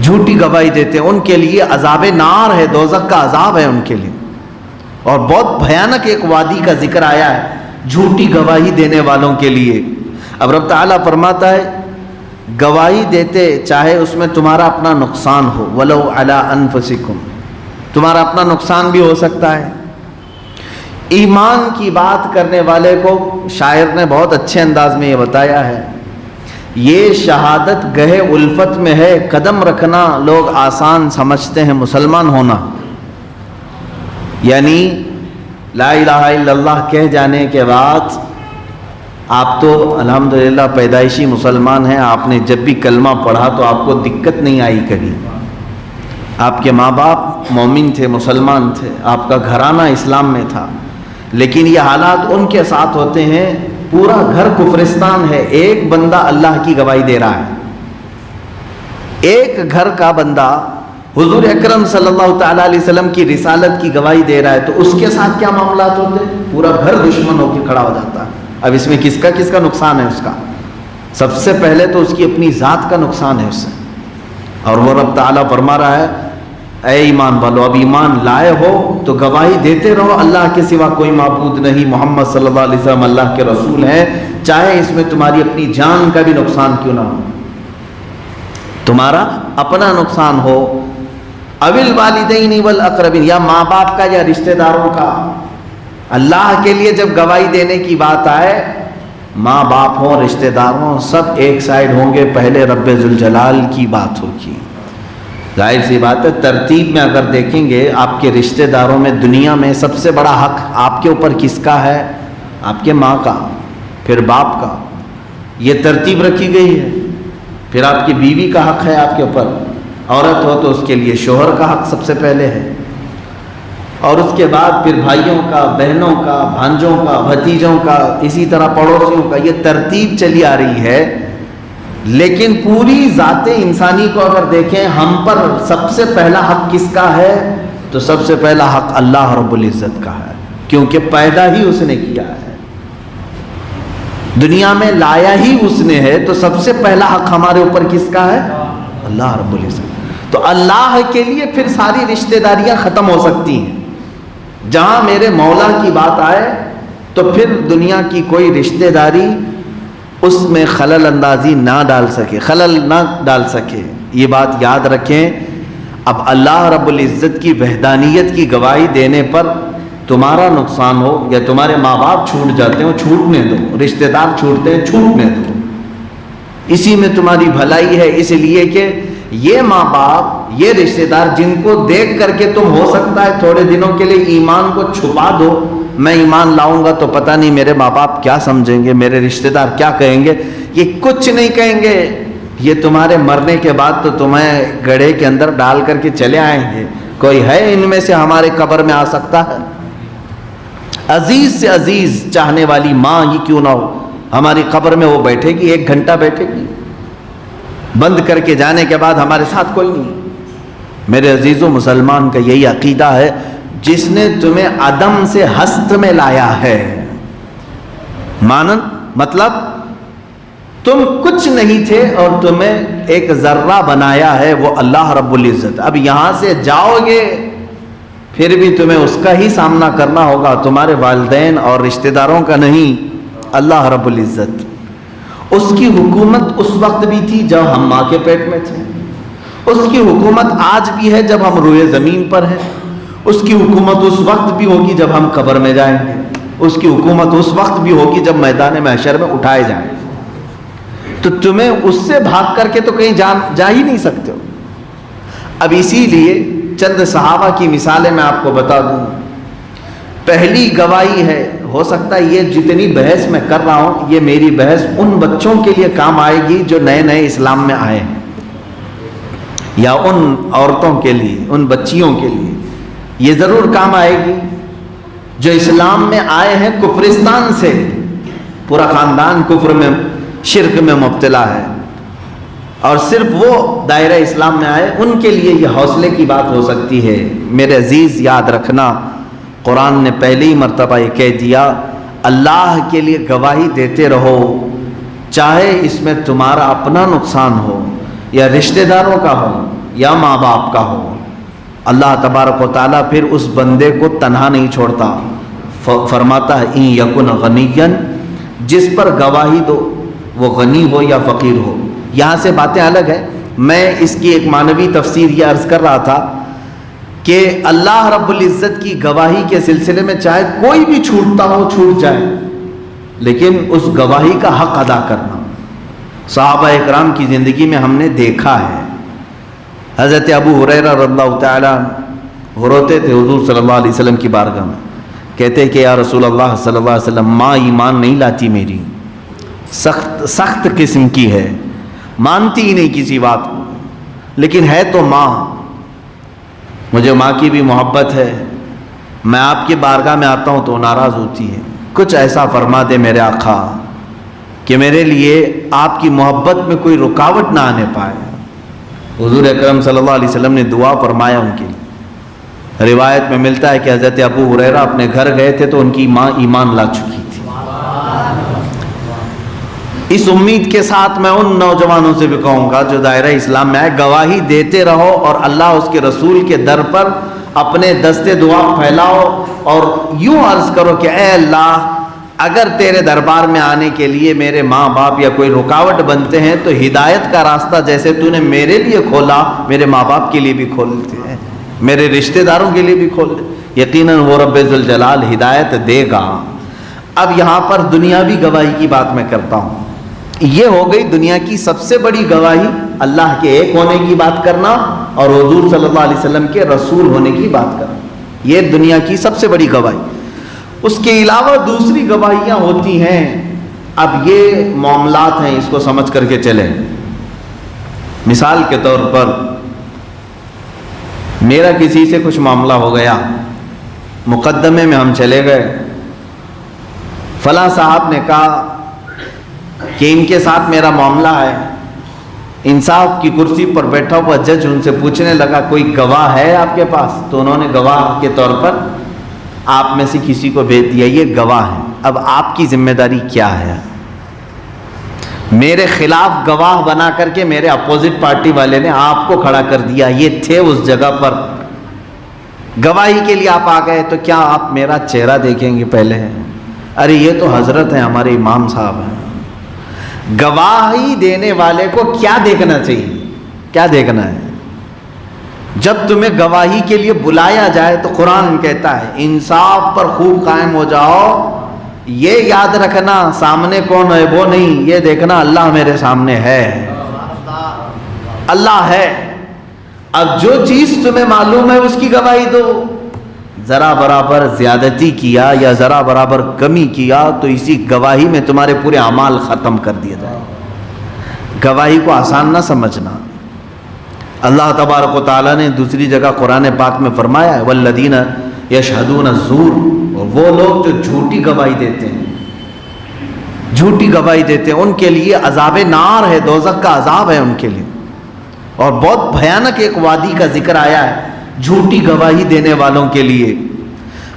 جھوٹی گواہی دیتے ہیں ان کے لیے عذاب نار ہے، دوزخ کا عذاب ہے ان کے لیے. اور بہت بھیانک ایک وادی کا ذکر آیا ہے جھوٹی گواہی دینے والوں کے لیے. اب رب تعالیٰ فرماتا ہے گواہی دیتے چاہے اس میں تمہارا اپنا نقصان ہو، وَلَوْ عَلَىٰ أَنفُسِكُمْ، تمہارا اپنا نقصان بھی ہو سکتا ہے. ایمان کی بات کرنے والے کو شاعر نے بہت اچھے انداز میں یہ بتایا ہے، یہ شہادت گہے الفت میں ہے، قدم رکھنا لوگ آسان سمجھتے ہیں مسلمان ہونا. یعنی لا الہ الا اللہ کہہ جانے کے بعد آپ تو الحمدللہ پیدائشی مسلمان ہیں، آپ نے جب بھی کلمہ پڑھا تو آپ کو دقت نہیں آئی کبھی. آپ کے ماں باپ مومن تھے، مسلمان تھے، آپ کا گھرانہ اسلام میں تھا، لیکن یہ حالات ان کے ساتھ ہوتے ہیں پورا گھر کفرستان ہے، ایک بندہ اللہ کی گواہی دے رہا ہے، ایک گھر کا بندہ حضور اکرم صلی اللہ تعالیٰ علیہ وسلم کی رسالت کی گواہی دے رہا ہے، تو اس کے ساتھ کیا معاملات ہوتے ہیں؟ پورا گھر دشمن ہو کے کھڑا ہو جاتا ہے. اب اس میں کس کا نقصان ہے؟ اس کا سب سے پہلے تو اس کی اپنی ذات کا نقصان ہے اس سے. اور وہ رب تعالیٰ فرما رہا ہے اے ایمان والو، اب ایمان لائے ہو تو گواہی دیتے رہو اللہ کے سوا کوئی معبود نہیں، محمد صلی اللہ علیہ وسلم اللہ کے رسول ہیں، چاہے اس میں تمہاری اپنی جان کا بھی نقصان کیوں نہ ہو، تمہارا اپنا نقصان ہو. اوil والدین والاقربین، یا ماں باپ کا یا رشتہ داروں کا. اللہ کے لیے جب گواہی دینے کی بات آئے، ماں باپ ہوں، رشتہ دار ہوں، سب ایک سائڈ ہوں گے، پہلے رب ذوالجلال کی بات ہوگی. ظاہر سی بات ہے ترتیب میں اگر دیکھیں گے آپ کے رشتہ داروں میں دنیا میں سب سے بڑا حق آپ کے اوپر کس کا ہے؟ آپ کے ماں کا، پھر باپ کا، یہ ترتیب رکھی گئی ہے. پھر آپ کی بیوی کا حق ہے آپ کے اوپر، عورت ہو تو اس کے لیے شوہر کا حق سب سے پہلے ہے، اور اس کے بعد پھر بھائیوں کا، بہنوں کا، بھانجوں کا، بھتیجوں کا، اسی طرح پڑوسیوں کا. یہ ترتیب چلی آ رہی ہے. لیکن پوری ذات انسانی کو اگر دیکھیں، ہم پر سب سے پہلا حق کس کا ہے؟ تو سب سے پہلا حق اللہ رب العزت کا ہے، کیونکہ پیدا ہی اس نے کیا ہے، دنیا میں لایا ہی اس نے ہے. تو سب سے پہلا حق ہمارے اوپر کس کا ہے؟ اللہ رب العزت. تو اللہ کے لیے پھر ساری رشتہ داریاں ختم ہو سکتی ہیں. جہاں میرے مولا کی بات آئے تو پھر دنیا کی کوئی رشتہ داری اس میں خلل اندازی نہ ڈال سکے، خلل نہ ڈال سکے. یہ بات یاد رکھیں. اب اللہ رب العزت کی وحدانیت کی گواہی دینے پر تمہارا نقصان ہو یا تمہارے ماں باپ چھوٹ جاتے ہو، چھوٹنے دو. رشتہ دار چھوٹتے ہیں، چھوٹنے دو، اسی میں تمہاری بھلائی ہے. اس لیے کہ یہ ماں باپ، یہ رشتہ دار جن کو دیکھ کر کے تم ہو سکتا ہے تھوڑے دنوں کے لیے ایمان کو چھپا دو، میں ایمان لاؤں گا تو پتہ نہیں میرے ماں باپ کیا سمجھیں گے، میرے رشتہ دار کیا کہیں گے. یہ کچھ نہیں کہیں گے، یہ تمہارے مرنے کے بعد تو تمہیں گڑھے کے اندر ڈال کر کے چلے آئیں گے. کوئی ہے ان میں سے ہمارے قبر میں آ سکتا ہے؟ عزیز سے عزیز چاہنے والی ماں ہی کیوں نہ ہو، ہماری قبر میں وہ بیٹھے گی، 1 گھنٹہ بیٹھے گی، بند کر کے جانے کے بعد ہمارے ساتھ کوئی نہیں. میرے عزیزوں، مسلمان کا یہی عقیدہ ہے، جس نے تمہیں عدم سے ہست میں لایا ہے، مطلب تم کچھ نہیں تھے اور تمہیں ایک ذرہ بنایا ہے وہ اللہ رب العزت. اب یہاں سے جاؤ گے پھر بھی تمہیں اس کا ہی سامنا کرنا ہوگا، تمہارے والدین اور رشتہ داروں کا نہیں، اللہ رب العزت. اس کی حکومت اس وقت بھی تھی جب ہم ماں کے پیٹ میں تھے، اس کی حکومت آج بھی ہے جب ہم روئے زمین پر ہیں، اس کی حکومت اس وقت بھی ہوگی جب ہم قبر میں جائیں گے، اس کی حکومت اس وقت بھی ہوگی جب میدان محشر میں اٹھائے جائیں. تو تمہیں اس سے بھاگ کر کے تو کہیں جا ہی نہیں سکتے ہو. اب اسی لیے چند صحابہ کی مثالیں میں آپ کو بتا دوں. پہلی گواہی ہے، ہو سکتا ہے یہ جتنی بحث میں کر رہا ہوں یہ میری بحث ان بچوں کے لیے کام آئے گی جو نئے نئے اسلام میں آئے ہیں، یا ان عورتوں کے لیے، ان بچیوں کے لیے یہ ضرور کام آئے گی جو اسلام میں آئے ہیں کفرستان سے، پورا خاندان کفر میں، شرک میں مبتلا ہے، اور صرف وہ دائرہ اسلام میں آئے، ان کے لیے یہ حوصلے کی بات ہو سکتی ہے. میرے عزیز یاد رکھنا، قرآن نے پہلی مرتبہ یہ کہہ دیا اللہ کے لیے گواہی دیتے رہو، چاہے اس میں تمہارا اپنا نقصان ہو یا رشتہ داروں کا ہو یا ماں باپ کا ہو، اللہ تبارک و تعالیٰ پھر اس بندے کو تنہا نہیں چھوڑتا، فرماتا ہے ان یکن غنیا، جس پر گواہی دو وہ غنی ہو یا فقیر ہو۔ یہاں سے باتیں الگ ہیں، میں اس کی ایک معنوی تفسیر یہ عرض کر رہا تھا کہ اللہ رب العزت کی گواہی کے سلسلے میں چاہے کوئی بھی چھوٹتا ہو چھوٹ جائے، لیکن اس گواہی کا حق ادا کرنا۔ صحابہ اکرام کی زندگی میں ہم نے دیکھا ہے، حضرت ابو ہریرہ رضی اللہ تعالیٰ روتے تھے حضور صلی اللہ علیہ وسلم کی بارگاہ میں، کہتے کہ یا رسول اللہ صلی اللہ علیہ وسلم، ماں ایمان نہیں لاتی میری، سخت قسم کی ہے، مانتی ہی نہیں کسی بات کو، لیکن ہے تو ماں، مجھے ماں کی بھی محبت ہے، میں آپ کی بارگاہ میں آتا ہوں تو ناراض ہوتی ہے، کچھ ایسا فرما دے میرے آقا کہ میرے لیے آپ کی محبت میں کوئی رکاوٹ نہ آنے پائے۔ حضور اکرم صلی اللہ علیہ وسلم نے دعا فرمایا ان کے لیے۔ روایت میں ملتا ہے کہ حضرت ابو ہریرہ اپنے گھر گئے تھے تو ان کی ماں ایمان لا چکی تھی۔ اس امید کے ساتھ میں ان نوجوانوں سے بھی کہوں گا جو دائرہ اسلام میں آئے، گواہی دیتے رہو اور اللہ اس کے رسول کے در پر اپنے دستے دعا پھیلاؤ اور یوں عرض کرو کہ اے اللہ، اگر تیرے دربار میں آنے کے لیے میرے ماں باپ یا کوئی رکاوٹ بنتے ہیں تو ہدایت کا راستہ جیسے تو نے میرے لیے کھولا، میرے ماں باپ کے لیے بھی کھولتے ہیں، میرے رشتہ داروں کے لیے بھی کھول دے، یقیناً وہ رب ذوالجلال ہدایت دے گا۔ اب یہاں پر دنیاوی گواہی کی بات میں کرتا ہوں، یہ ہو گئی دنیا کی سب سے بڑی گواہی، اللہ کے ایک ہونے کی بات کرنا اور حضور صلی اللہ علیہ وسلم کے رسول ہونے کی بات کرنا، یہ دنیا کی سب سے بڑی گواہی۔ اس کے علاوہ دوسری گواہیاں ہوتی ہیں، اب یہ معاملات ہیں، اس کو سمجھ کر کے چلیں۔ مثال کے طور پر میرا کسی سے کچھ معاملہ ہو گیا، مقدمے میں ہم چلے گئے، فلاں صاحب نے کہا کہ ان کے ساتھ میرا معاملہ ہے، انصاف کی کرسی پر بیٹھا ہوا جج ان سے پوچھنے لگا کوئی گواہ ہے آپ کے پاس؟ تو انہوں نے گواہ کے طور پر آپ میں سے کسی کو بھیج دیا، یہ گواہ ہے۔ اب آپ کی ذمہ داری کیا ہے؟ میرے خلاف گواہ بنا کر کے میرے اپوزٹ پارٹی والے نے آپ کو کھڑا کر دیا، یہ تھے اس جگہ پر، گواہی کے لیے آپ آ گئے، تو کیا آپ میرا چہرہ دیکھیں گے پہلے؟ ارے یہ تو حضرت ہیں، ہمارے امام صاحب ہیں۔ گواہی دینے والے کو کیا دیکھنا چاہیے؟ کیا دیکھنا ہے؟ جب تمہیں گواہی کے لیے بلایا جائے تو قرآن کہتا ہے انصاف پر خوب قائم ہو جاؤ، یہ یاد رکھنا سامنے کون ہے وہ نہیں، یہ دیکھنا اللہ میرے سامنے ہے، اللہ ہے۔ اب جو چیز تمہیں معلوم ہے اس کی گواہی دو، ذرا برابر زیادتی کیا یا ذرا برابر کمی کیا تو اسی گواہی میں تمہارے پورے اعمال ختم کر دیے جائیں۔ گواہی کو آسان نہ سمجھنا۔ اللہ تبارک و تعالیٰ نے دوسری جگہ قرآن پاک میں فرمایا ہے والذین یشہدون الزور، وہ لوگ جو جھوٹی گواہی دیتے ہیں، جھوٹی گواہی دیتے ہیں، ان کے لیے عذاب نار ہے، دوزخ کا عذاب ہے ان کے لیے، اور بہت بھیانک ایک وادی کا ذکر آیا ہے جھوٹی گواہی دینے والوں کے لیے۔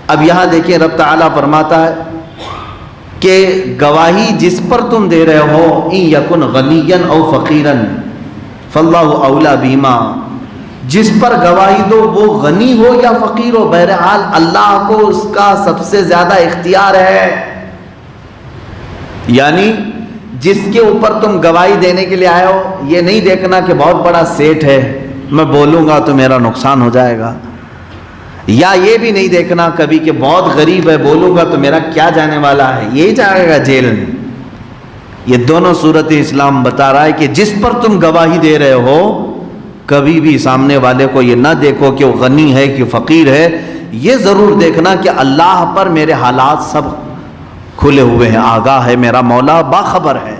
اب یہاں دیکھیں رب تعالیٰ فرماتا ہے کہ گواہی جس پر تم دے رہے ہو ان یکن غنیا او فقیرا فاللہ اولا بہما، جس پر گواہی دو وہ غنی ہو یا فقیر ہو، بہرحال اللہ کو اس کا سب سے زیادہ اختیار ہے۔ یعنی جس کے اوپر تم گواہی دینے کے لیے آئے ہو، یہ نہیں دیکھنا کہ بہت بڑا سیٹ ہے، میں بولوں گا تو میرا نقصان ہو جائے گا، یا یہ بھی نہیں دیکھنا کبھی کہ بہت غریب ہے، بولوں گا تو میرا کیا جانے والا ہے، یہی جائے گا جیل میں۔ یہ دونوں صورت اسلام بتا رہا ہے کہ جس پر تم گواہی دے رہے ہو کبھی بھی سامنے والے کو یہ نہ دیکھو کہ وہ غنی ہے کہ فقیر ہے، یہ ضرور دیکھنا کہ اللہ پر میرے حالات سب کھلے ہوئے ہیں، آگاہ ہے، میرا مولا باخبر ہے۔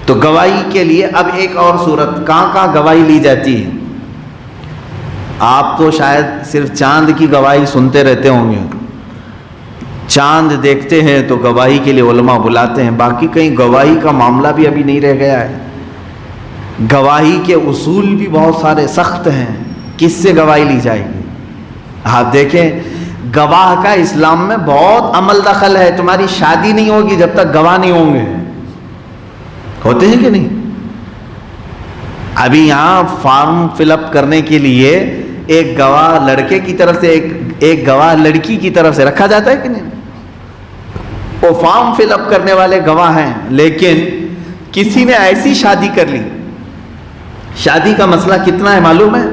تو گواہی کے لیے اب ایک اور صورت، کہاں گواہی لی جاتی ہے؟ آپ تو شاید صرف چاند کی گواہی سنتے رہتے ہوں گے، چاند دیکھتے ہیں تو گواہی کے لیے علماء بلاتے ہیں، باقی کہیں گواہی کا معاملہ بھی ابھی نہیں رہ گیا ہے۔ گواہی کے اصول بھی بہت سارے سخت ہیں، کس سے گواہی لی جائے گی؟ آپ دیکھیں گواہ کا اسلام میں بہت عمل دخل ہے، تمہاری شادی نہیں ہوگی جب تک گواہ نہیں ہوں گے، ہوتے ہیں کہ نہیں؟ ابھی یہاں فارم فل اپ کرنے کے لیے ایک گواہ لڑکے کی طرف سے ایک گواہ لڑکی کی طرف سے رکھا جاتا ہے کہ نہیں؟ وہ فارم فل اپ کرنے والے گواہ ہیں، لیکن کسی نے ایسی شادی کر لی. شادی کا مسئلہ کتنا ہے معلوم ہے؟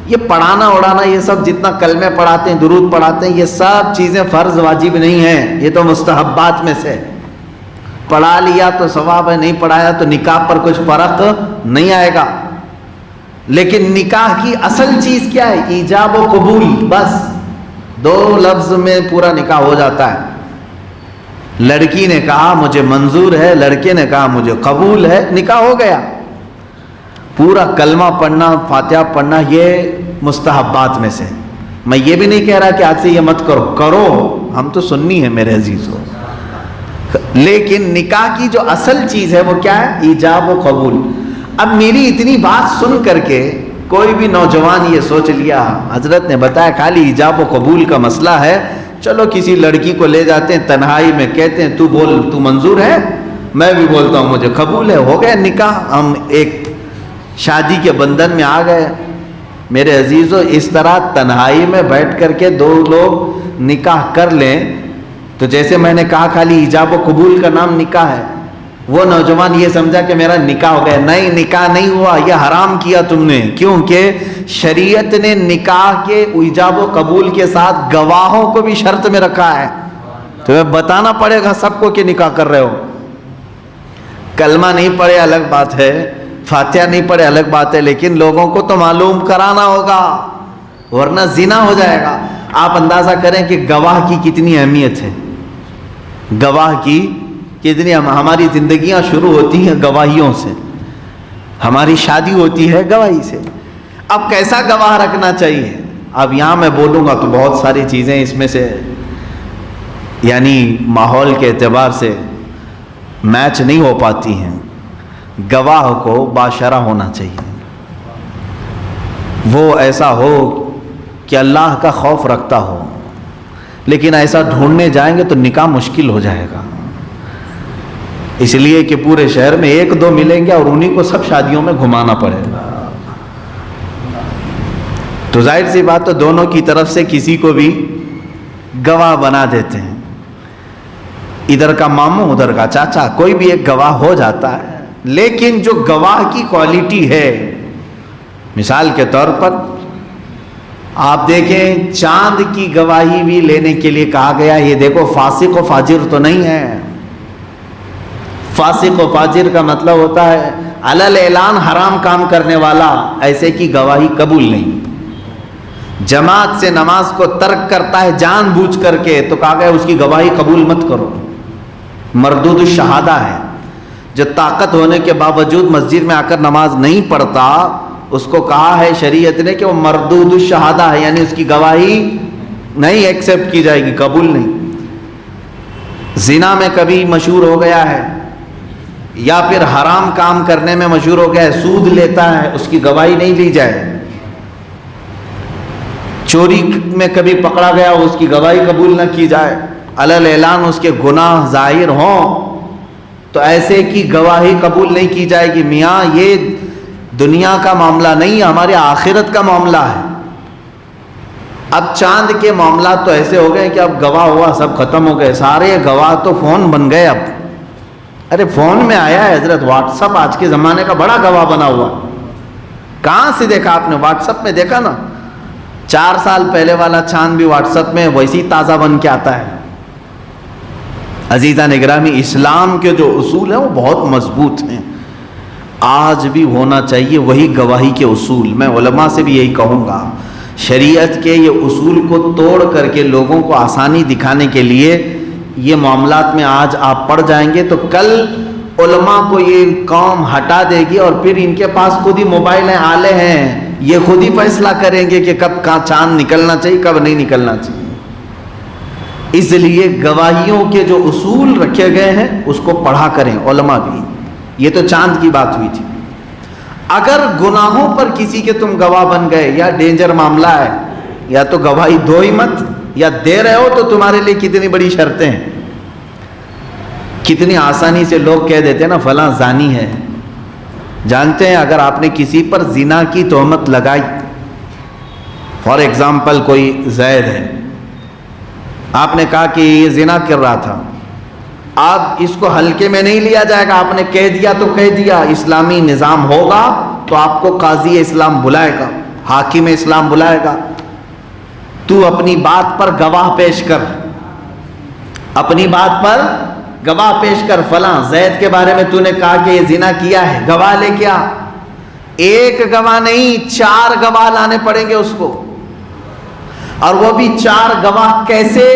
یہ پڑھانا اڑانا، یہ سب جتنا کلمے پڑھاتے ہیں، درود پڑھاتے ہیں، یہ سب چیزیں فرض واجب نہیں ہیں، یہ تو مستحبات میں سے. پڑھا لیا تو ثواب ہے، نہیں پڑھایا تو نکاح پر کچھ فرق نہیں آئے گا. لیکن نکاح کی اصل چیز کیا ہے؟ ایجاب و قبول. بس 2 لفظ میں پورا نکاح ہو جاتا ہے. لڑکی نے کہا مجھے منظور ہے، لڑکے نے کہا مجھے قبول ہے، نکاح ہو گیا. پورا کلمہ پڑھنا، فاتحہ پڑھنا یہ مستحبات میں سے. میں یہ بھی نہیں کہہ رہا کہ آج سے یہ مت کرو، کرو، ہم تو سنی ہے میرے عزیزو. لیکن نکاح کی جو اصل چیز ہے وہ کیا ہے؟ ایجاب و قبول. اب میری اتنی بات سن کر کے کوئی بھی نوجوان یہ سوچ لیا حضرت نے بتایا خالی ایجاب و قبول کا مسئلہ ہے، چلو کسی لڑکی کو لے جاتے ہیں تنہائی میں، کہتے ہیں تو بول تو منظور ہے، میں بھی بولتا ہوں مجھے قبول ہے، ہو گیا نکاح، ہم ایک شادی کے بندھن میں آ گئے. میرے عزیزو اس طرح تنہائی میں بیٹھ کر کے 2 لوگ نکاح کر لیں تو جیسے میں نے کہا خالی ایجاب و قبول کا نام نکاح ہے. وہ نوجوان یہ سمجھا کہ میرا نکاح ہو گیا. نہیں، نکاح نہیں ہوا، یہ حرام کیا تم نے، کیونکہ شریعت نے نکاح کے ایجاب و قبول کے ساتھ گواہوں کو بھی شرط میں رکھا ہے. تمہیں بتانا پڑے گا سب کو کہ نکاح کر رہے ہو. کلمہ نہیں پڑھے الگ بات ہے، فاتحہ نہیں پڑھے الگ بات ہے، لیکن لوگوں کو تو معلوم کرانا ہوگا ورنہ زنا ہو جائے گا. آپ اندازہ کریں کہ گواہ کی کتنی اہمیت ہے. گواہ کی کتنی، ہماری زندگیاں شروع ہوتی ہیں گواہیوں سے، ہماری شادی ہوتی ہے گواہی سے. اب کیسا گواہ رکھنا چاہیے؟ اب یہاں میں بولوں گا تو بہت ساری چیزیں اس میں سے یعنی ماحول کے اعتبار سے میچ نہیں ہو پاتی ہیں. گواہ کو باشرہ ہونا چاہیے، وہ ایسا ہو کہ اللہ کا خوف رکھتا ہو. لیکن ایسا ڈھونڈنے جائیں گے تو نکاح مشکل ہو جائے گا، اس لیے کہ پورے شہر میں 1-2 ملیں گے اور انہی کو سب شادیوں میں گھمانا پڑے گا. تو ظاہر سی بات تو دونوں کی طرف سے کسی کو بھی گواہ بنا دیتے ہیں. ادھر کا ماموں ادھر کا چاچا، کوئی بھی ایک گواہ ہو جاتا ہے. لیکن جو گواہ کی کوالٹی ہے، مثال کے طور پر آپ دیکھیں چاند کی گواہی بھی لینے کے لیے کہا گیا. یہ دیکھو فاسق و فاجر تو نہیں ہے. فاسق و فاجر کا مطلب ہوتا ہے علل اعلان حرام کام کرنے والا، ایسے کی گواہی قبول نہیں. جماعت سے نماز کو ترک کرتا ہے جان بوجھ کر کے تو کہا گیا اس کی گواہی قبول مت کرو. مردود الشہادہ ہے. جو طاقت ہونے کے باوجود مسجد میں آ کر نماز نہیں پڑھتا، اس کو کہا ہے شریعت نے کہ وہ مردود الشہادہ ہے، یعنی اس کی گواہی نہیں ایکسپٹ کی جائے گی، قبول نہیں. زنا میں کبھی مشہور ہو گیا ہے یا پھر حرام کام کرنے میں مشہور ہو گیا ہے، سود لیتا ہے، اس کی گواہی نہیں لی جائے. چوری میں کبھی پکڑا گیا، اس کی گواہی قبول نہ کی جائے. علل اعلان اس کے گناہ ظاہر ہوں تو ایسے کی گواہی قبول نہیں کی جائے گی. میاں یہ دنیا کا معاملہ نہیں، ہمارے آخرت کا معاملہ ہے. اب چاند کے معاملات تو ایسے ہو گئے کہ اب گواہ ہوا سب ختم ہو گئے، سارے گواہ تو فون بن گئے. اب ارے فون میں آیا ہے حضرت، واٹس اپ آج کے زمانے کا بڑا گواہ بنا ہوا. کہاں سے دیکھا آپ نے؟ واٹس اپ میں دیکھا نا. 4 سال پہلے والا چاند بھی واٹس اپ میں ویسی تازہ بن کے آتا ہے. عزیزان اکرامی، اسلام کے جو اصول ہیں وہ بہت مضبوط ہیں، آج بھی ہونا چاہیے وہی گواہی کے اصول. میں علماء سے بھی یہی کہوں گا، شریعت کے یہ اصول کو توڑ کر کے لوگوں کو آسانی دکھانے کے لیے یہ معاملات میں آج آپ پڑ جائیں گے تو کل علماء کو یہ قوم ہٹا دے گی اور پھر ان کے پاس خود ہی موبائل ہیں، آلے ہیں، یہ خود ہی فیصلہ کریں گے کہ کب کہاں چاند نکلنا چاہیے کب نہیں نکلنا چاہیے. اس لیے گواہیوں کے جو اصول رکھے گئے ہیں اس کو پڑھا کریں علماء بھی. یہ تو چاند کی بات ہوئی تھی. اگر گناہوں پر کسی کے تم گواہ بن گئے یا ڈینجر معاملہ ہے، یا تو گواہی دو ہی مت، یا دے رہے ہو تو تمہارے لیے کتنی بڑی شرطیں ہیں. کتنی آسانی سے لوگ کہہ دیتے ہیں نا فلاں زانی ہے، جانتے ہیں اگر آپ نے کسی پر زنا کی تہمت لگائی، فار ایگزامپل کوئی زید ہے، آپ نے کہا کہ یہ زنا کر رہا تھا، آپ اس کو ہلکے میں نہیں لیا جائے گا، آپ نے کہہ دیا تو کہہ دیا، اسلامی نظام ہوگا تو آپ کو قاضی اسلام بلائے گا، حاکم اسلام بلائے گا، تو اپنی بات پر گواہ پیش کر، اپنی بات پر گواہ پیش کر، فلاں زید کے بارے میں تو نے کہا کہ یہ زنا کیا ہے، گواہ لے کے آ۔ ایک گواہ نہیں 4 گواہ لانے پڑیں گے اس کو، اور وہ بھی 4 گواہ کیسے؟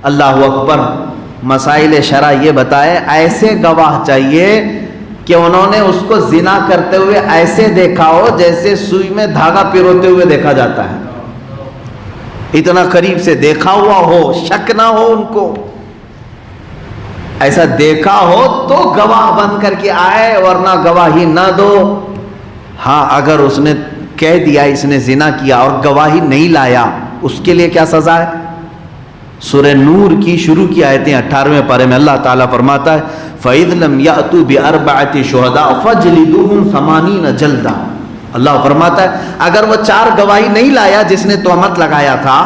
اللہ اکبر۔ مسائل شرع یہ بتائے ایسے گواہ چاہیے کہ انہوں نے اس کو زنا کرتے ہوئے ایسے دیکھا ہو جیسے سوئی میں دھاگا پیروتے ہوئے دیکھا جاتا ہے، اتنا قریب سے دیکھا ہوا ہو، شک نہ ہو ان کو، ایسا دیکھا ہو تو گواہ بن کر کے آئے، ورنہ گواہی نہ دو۔ ہاں اگر اس نے کہہ دیا اس نے زنا کیا اور گواہی نہیں لایا، اس کے لیے کیا سزا ہے؟ سورہ نور کی شروع کی آیتیں 18ویں پارے میں اللہ تعالیٰ فرماتا ہے فَإِذْ لَمْ يَأْتُوا بِأَرْبَعَةِ شُهَدَاءَ فَاجْلِدُوهُمْ 80 جلدہ۔ اللہ فرماتا ہے اگر وہ 4 گواہی نہیں لایا جس نے تہمت لگایا تھا،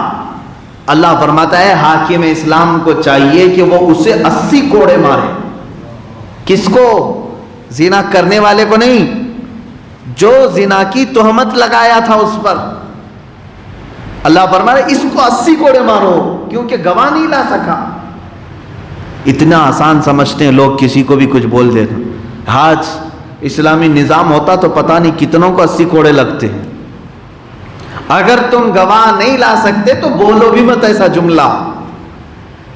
اللہ فرماتا ہے حاکم اسلام کو چاہیے کہ وہ اسے 80 کوڑے مارے۔ کس کو؟ زنا کرنے والے کو نہیں، جو زنا کی تہمت لگایا تھا اس پر۔ اللہ فرماتا ہے اس کو 80 کوڑے مارو، کیونکہ گواہ نہیں لا سکا۔ اتنا آسان سمجھتے ہیں لوگ، کسی کو بھی کچھ بول دیتے۔ آج اسلامی نظام ہوتا تو پتہ نہیں کتنوں کو 80 کوڑے لگتے ہیں۔ اگر تم گواہ نہیں لا سکتے تو بولو بھی مت ایسا جملہ۔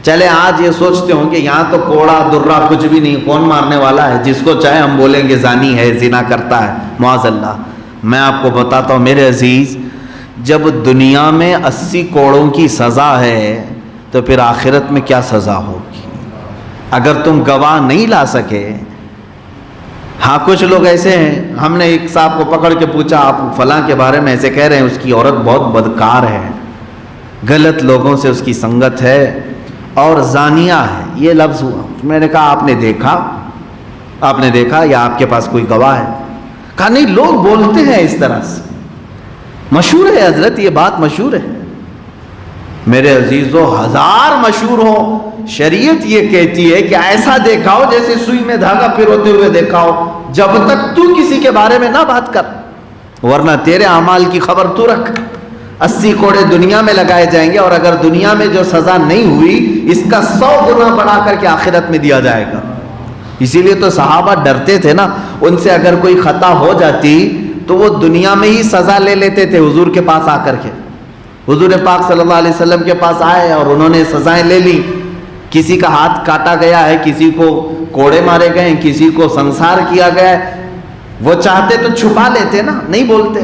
چلے آج یہ سوچتے ہوں کہ یہاں تو کوڑا درہ کچھ بھی نہیں، کون مارنے والا ہے، جس کو چاہے ہم بولیں گے زانی ہے، زنا کرتا ہے، معاذ اللہ۔ میں آپ کو بتاتا ہوں میرے عزیز، جب دنیا میں 80 کوڑوں کی سزا ہے تو پھر آخرت میں کیا سزا ہوگی؟ اگر تم گواہ نہیں لا سکے۔ ہاں کچھ لوگ ایسے ہیں، ہم نے ایک صاحب کو پکڑ کے پوچھا آپ فلاں کے بارے میں ایسے کہہ رہے ہیں، اس کی عورت بہت بدکار ہے، غلط لوگوں سے اس کی سنگت ہے اور زانیہ ہے، یہ لفظ ہوا۔ میں نے کہا آپ نے دیکھا یا آپ کے پاس کوئی گواہ ہے؟ کہا نہیں، لوگ بولتے ہیں اس طرح سے، مشہور ہے حضرت، یہ بات مشہور ہے۔ میرے عزیزو، 1000 مشہور ہو، شریعت یہ کہتی ہے کہ ایسا دیکھا ہو جیسے سوئی میں دھاگا پھروتے ہوئے دیکھا ہو، جب تک تو کسی کے بارے میں نہ بات کر، ورنہ تیرے اعمال کی خبر تو رکھ۔ 80 کوڑے دنیا میں لگائے جائیں گے، اور اگر دنیا میں جو سزا نہیں ہوئی اس کا 100 گنا بڑھا کر کے آخرت میں دیا جائے گا۔ اسی لیے تو صحابہ ڈرتے تھے نا، ان سے اگر کوئی خطا ہو جاتی تو وہ دنیا میں ہی سزا لے لیتے تھے حضور کے پاس آ کر کے۔ حضور پاک صلی اللہ علیہ وسلم کے پاس آئے اور انہوں نے سزائیں لے لی، کسی کا ہاتھ کاٹا گیا ہے، کسی کو کوڑے مارے گئے ہیں، کسی کو سنسار کیا گیا ہے۔ وہ چاہتے تو چھپا لیتے نا، نہیں بولتے،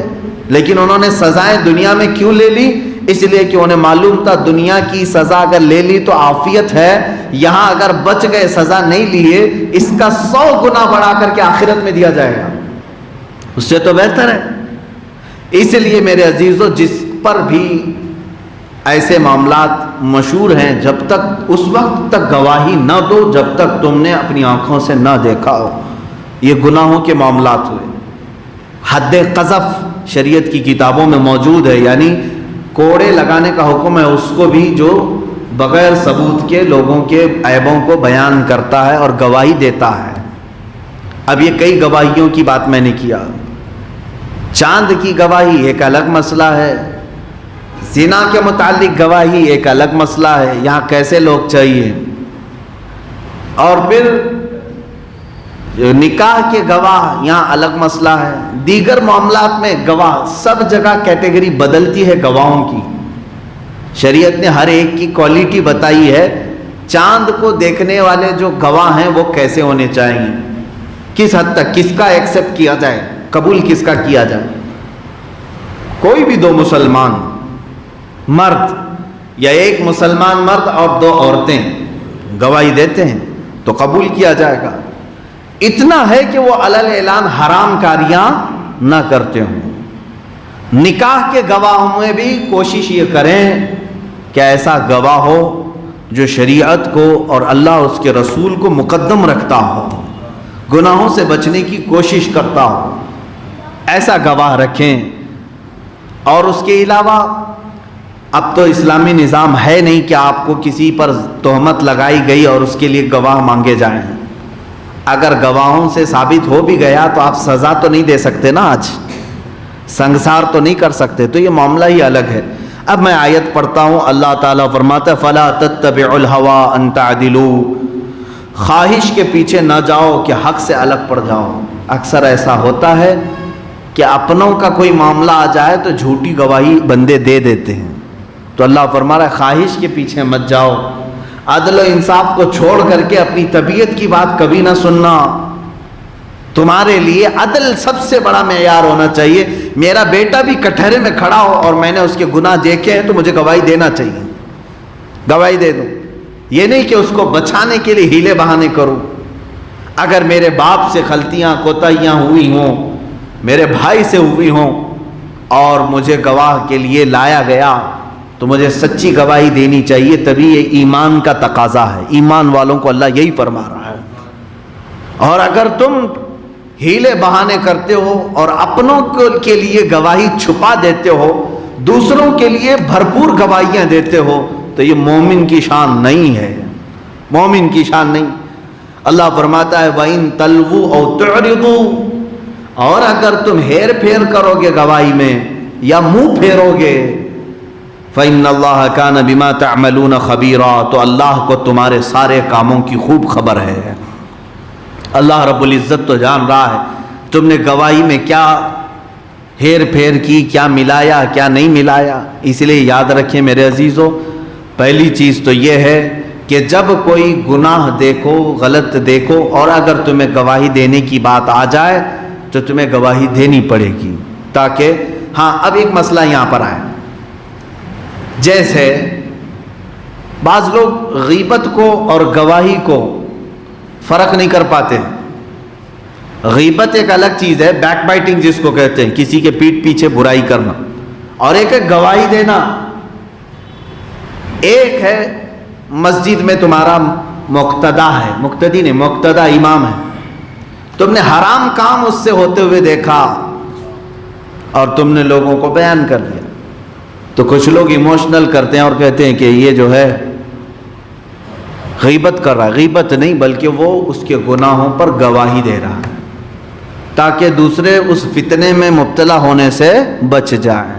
لیکن انہوں نے سزائیں دنیا میں کیوں لے لی؟ اس لیے کہ انہیں معلوم تھا دنیا کی سزا اگر لے لی تو عافیت ہے، یہاں اگر بچ گئے سزا نہیں لیے اس کا 100 گنا بڑھا کر کے آخرت میں دیا جائے گا، اس سے تو بہتر ہے۔ اس لیے میرے عزیزو، جس پر بھی ایسے معاملات مشہور ہیں، جب تک اس وقت تک گواہی نہ دو جب تک تم نے اپنی آنکھوں سے نہ دیکھا ہو۔ یہ گناہوں کے معاملات ہوئے۔ حد قذف شریعت کی کتابوں میں موجود ہے، یعنی کوڑے لگانے کا حکم ہے اس کو بھی جو بغیر ثبوت کے لوگوں کے عیبوں کو بیان کرتا ہے اور گواہی دیتا ہے۔ اب یہ کئی گواہیوں کی بات میں نے کیا، چاند کی گواہی ایک الگ مسئلہ ہے، زنا کے متعلق گواہی ایک الگ مسئلہ ہے، یہاں کیسے لوگ چاہیے، اور پھر نکاح کے گواہ یہاں الگ مسئلہ ہے، دیگر معاملات میں گواہ، سب جگہ کیٹیگری بدلتی ہے گواہوں کی۔ شریعت نے ہر ایک کی کوالٹی بتائی ہے، چاند کو دیکھنے والے جو گواہ ہیں وہ کیسے ہونے چاہیے، کس حد تک کس کا ایکسپٹ کیا جائے، قبول کس کا کیا جائے۔ کوئی بھی 2 مسلمان مرد یا ایک مسلمان مرد اور 2 عورتیں گواہی دیتے ہیں تو قبول کیا جائے گا، اتنا ہے کہ وہ علل اعلان حرام کاریاں نہ کرتے ہوں۔ نکاح کے گواہوں میں بھی کوشش یہ کریں کہ ایسا گواہ ہو جو شریعت کو اور اللہ اس کے رسول کو مقدم رکھتا ہو، گناہوں سے بچنے کی کوشش کرتا ہو، ایسا گواہ رکھیں۔ اور اس کے علاوہ اب تو اسلامی نظام ہے نہیں کہ آپ کو کسی پر تہمت لگائی گئی اور اس کے لیے گواہ مانگے جائیں۔ اگر گواہوں سے ثابت ہو بھی گیا تو آپ سزا تو نہیں دے سکتے نا، آج سنگسار تو نہیں کر سکتے، تو یہ معاملہ ہی الگ ہے۔ اب میں آیت پڑھتا ہوں، اللہ تعالیٰ فرماتا ہے فَلَا تَتَّبِعُوا الْهَوَىٰ أَن تَعْدِلُوا، خواہش کے پیچھے نہ جاؤ کہ حق سے الگ پڑ جاؤ۔ اکثر ایسا ہوتا ہے کہ اپنوں کا کوئی معاملہ آ جائے تو جھوٹی گواہی بندے دے دیتے ہیں، تو اللہ فرما رہا ہے خواہش کے پیچھے مت جاؤ، عدل و انصاف کو چھوڑ کر کے اپنی طبیعت کی بات کبھی نہ سننا۔ تمہارے لیے عدل سب سے بڑا معیار ہونا چاہیے۔ میرا بیٹا بھی کٹہرے میں کھڑا ہو اور میں نے اس کے گناہ دیکھے ہیں تو مجھے گواہی دینا چاہیے، گواہی دے دوں، یہ نہیں کہ اس کو بچانے کے لیے ہیلے بہانے کروں۔ اگر میرے باپ سے غلطیاں کوتاہیاں ہوئی ہوں، میرے بھائی سے ہوئی ہوں اور مجھے گواہ کے لیے لایا گیا تو مجھے سچی گواہی دینی چاہیے، تبھی یہ ایمان کا تقاضا ہے۔ ایمان والوں کو اللہ یہی فرما رہا ہے۔ اور اگر تم ہیلے بہانے کرتے ہو اور اپنوں کے لیے گواہی چھپا دیتے ہو، دوسروں کے لیے بھرپور گواہیاں دیتے ہو، تو یہ مومن کی شان نہیں ہے، مومن کی شان نہیں۔ اللہ فرماتا ہے وَإِن تَلْوُوا أَوْ تُعْرِضُوا، اور اگر تم ہیر پھیر کرو گے گواہی میں یا منہ پھیرو گے، فَإِنَّ اللَّهَ كَانَ بِمَا تَعْمَلُونَ خَبِيرًا، تو اللہ کو تمہارے سارے کاموں کی خوب خبر ہے۔ اللہ رب العزت تو جان رہا ہے تم نے گواہی میں کیا ہیر پھیر کی، کیا ملایا کیا نہیں ملایا۔ اس لیے یاد رکھیں میرے عزیزو، پہلی چیز تو یہ ہے کہ جب کوئی گناہ دیکھو، غلط دیکھو، اور اگر تمہیں گواہی دینے کی بات آ جائے تو تمہیں گواہی دینی پڑے گی، تاکہ ہاں اب ایک مسئلہ یہاں پر آئے۔ جیسے بعض لوگ غیبت کو اور گواہی کو فرق نہیں کر پاتے۔ غیبت ایک الگ چیز ہے، بیک بائٹنگ جس کو کہتے ہیں، کسی کے پیٹھ پیچھے برائی کرنا، اور ایک ہے گواہی دینا۔ ایک ہے مسجد میں تمہارا مقتدا ہے، مقتدی نہیں، مقتدا امام ہے، تم نے حرام کام اس سے ہوتے ہوئے دیکھا اور تم نے لوگوں کو بیان کر دیا، تو کچھ لوگ ایموشنل کرتے ہیں اور کہتے ہیں کہ یہ جو ہے غیبت کر رہا ہے۔ غیبت نہیں، بلکہ وہ اس کے گناہوں پر گواہی دے رہا ہے تاکہ دوسرے اس فتنے میں مبتلا ہونے سے بچ جائیں۔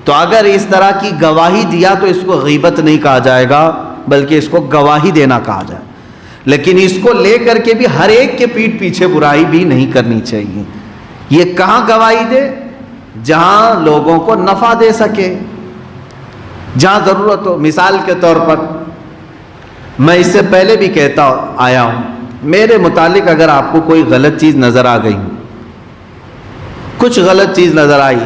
تو اگر اس طرح کی گواہی دیا تو اس کو غیبت نہیں کہا جائے گا، بلکہ اس کو گواہی دینا کہا جائے۔ لیکن اس کو لے کر کے بھی ہر ایک کے پیٹھ پیچھے برائی بھی نہیں کرنی چاہیے۔ یہ کہاں گواہی دے؟ جہاں لوگوں کو نفع دے سکے، جہاں ضرورت ہو۔ مثال کے طور پر میں اس سے پہلے بھی کہتا آیا ہوں، میرے متعلق اگر آپ کو کوئی غلط چیز نظر آ گئی، کچھ غلط چیز نظر آئی،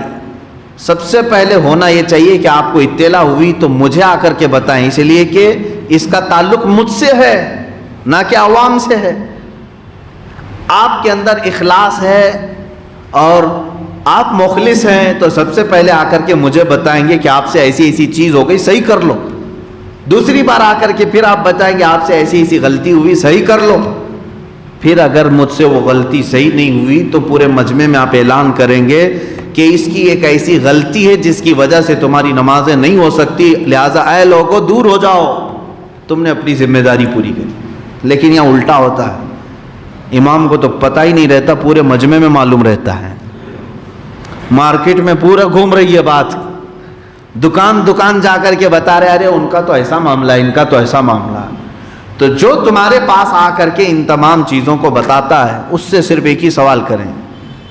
سب سے پہلے ہونا یہ چاہیے کہ آپ کو اطلاع ہوئی تو مجھے آ کر کے بتائیں، اس لیے کہ اس کا تعلق مجھ سے ہے نہ کہ عوام سے ہے۔ آپ کے اندر اخلاص ہے اور آپ مخلص ہیں تو سب سے پہلے آ کر کے مجھے بتائیں گے کہ آپ سے ایسی ایسی چیز ہو گئی، صحیح کر لو۔ دوسری بار آ کر کے پھر آپ بتائیں گے آپ سے ایسی ایسی غلطی ہوئی، صحیح کر لو۔ پھر اگر مجھ سے وہ غلطی صحیح نہیں ہوئی تو پورے مجمع میں آپ اعلان کریں گے کہ اس کی ایک ایسی غلطی ہے جس کی وجہ سے تمہاری نمازیں نہیں ہو سکتی، لہٰذا اے لوگوں دور ہو جاؤ، تم نے اپنی ذمہ داری پوری کری۔ لیکن یہاں الٹا ہوتا ہے، امام کو تو پتہ ہی نہیں رہتا، پورے مجمع میں معلوم رہتا ہے، مارکیٹ میں پورا گھوم رہی ہے بات، دکان دکان جا کر کے بتا رہے ارے ان کا تو ایسا معاملہ ہے، ان کا تو ایسا معاملہ ہے۔ تو جو تمہارے پاس آ کر کے ان تمام چیزوں کو بتاتا ہے اس سے صرف ایک ہی سوال کریں،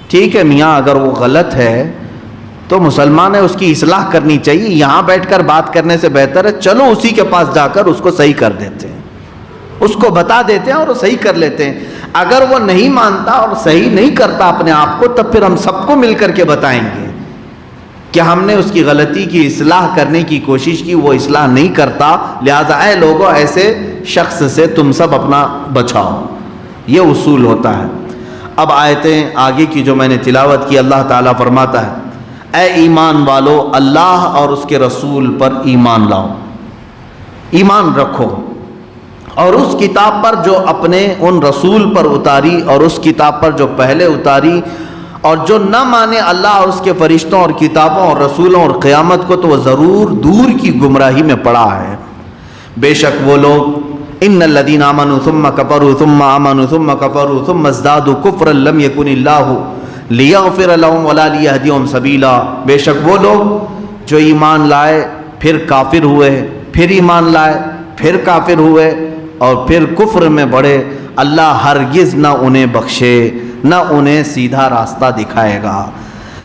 ٹھیک ہے میاں اگر وہ غلط ہے تو مسلمان ہے، اس کی اصلاح کرنی چاہیے، یہاں بیٹھ کر بات کرنے سے بہتر ہے چلو اسی کے پاس جا کر اس کو صحیح کر دیتے ہیں، اس کو بتا دیتے ہیں اور وہ صحیح کر لیتے ہیں۔ اگر وہ نہیں مانتا اور صحیح نہیں کرتا اپنے آپ کو، تب پھر ہم سب کو مل کر کے بتائیں گے کہ ہم نے اس کی غلطی کی اصلاح کرنے کی کوشش کی، وہ اصلاح نہیں کرتا، لہٰذا اے لوگوں ایسے شخص سے تم سب اپنا بچاؤ۔ یہ اصول ہوتا ہے۔ اب آیتیں آگے کی جو میں نے تلاوت کی، اللہ تعالیٰ فرماتا ہے اے ایمان والو اللہ اور اس کے رسول پر ایمان لاؤ، ایمان رکھو، اور اس کتاب پر جو اپنے ان رسول پر اتاری اور اس کتاب پر جو پہلے اتاری، اور جو نہ مانے اللہ اور اس کے فرشتوں اور کتابوں اور رسولوں اور قیامت کو، تو وہ ضرور دور کی گمراہی میں پڑا ہے۔ بے شک وہ لوگ ان الذین آمنوا ثم کفروا ثم آمنوا ثم کفروا ثم ازدادوا کفرا لم یکن اللہ لیغفر لهم ولا لیہدیہم سبیلا، بے شک وہ لوگ جو ایمان لائے پھر کافر ہوئے، پھر ایمان لائے پھر کافر ہوئے اور پھر کفر میں بڑھے، اللہ ہرگز نہ انہیں بخشے، نہ انہیں سیدھا راستہ دکھائے گا۔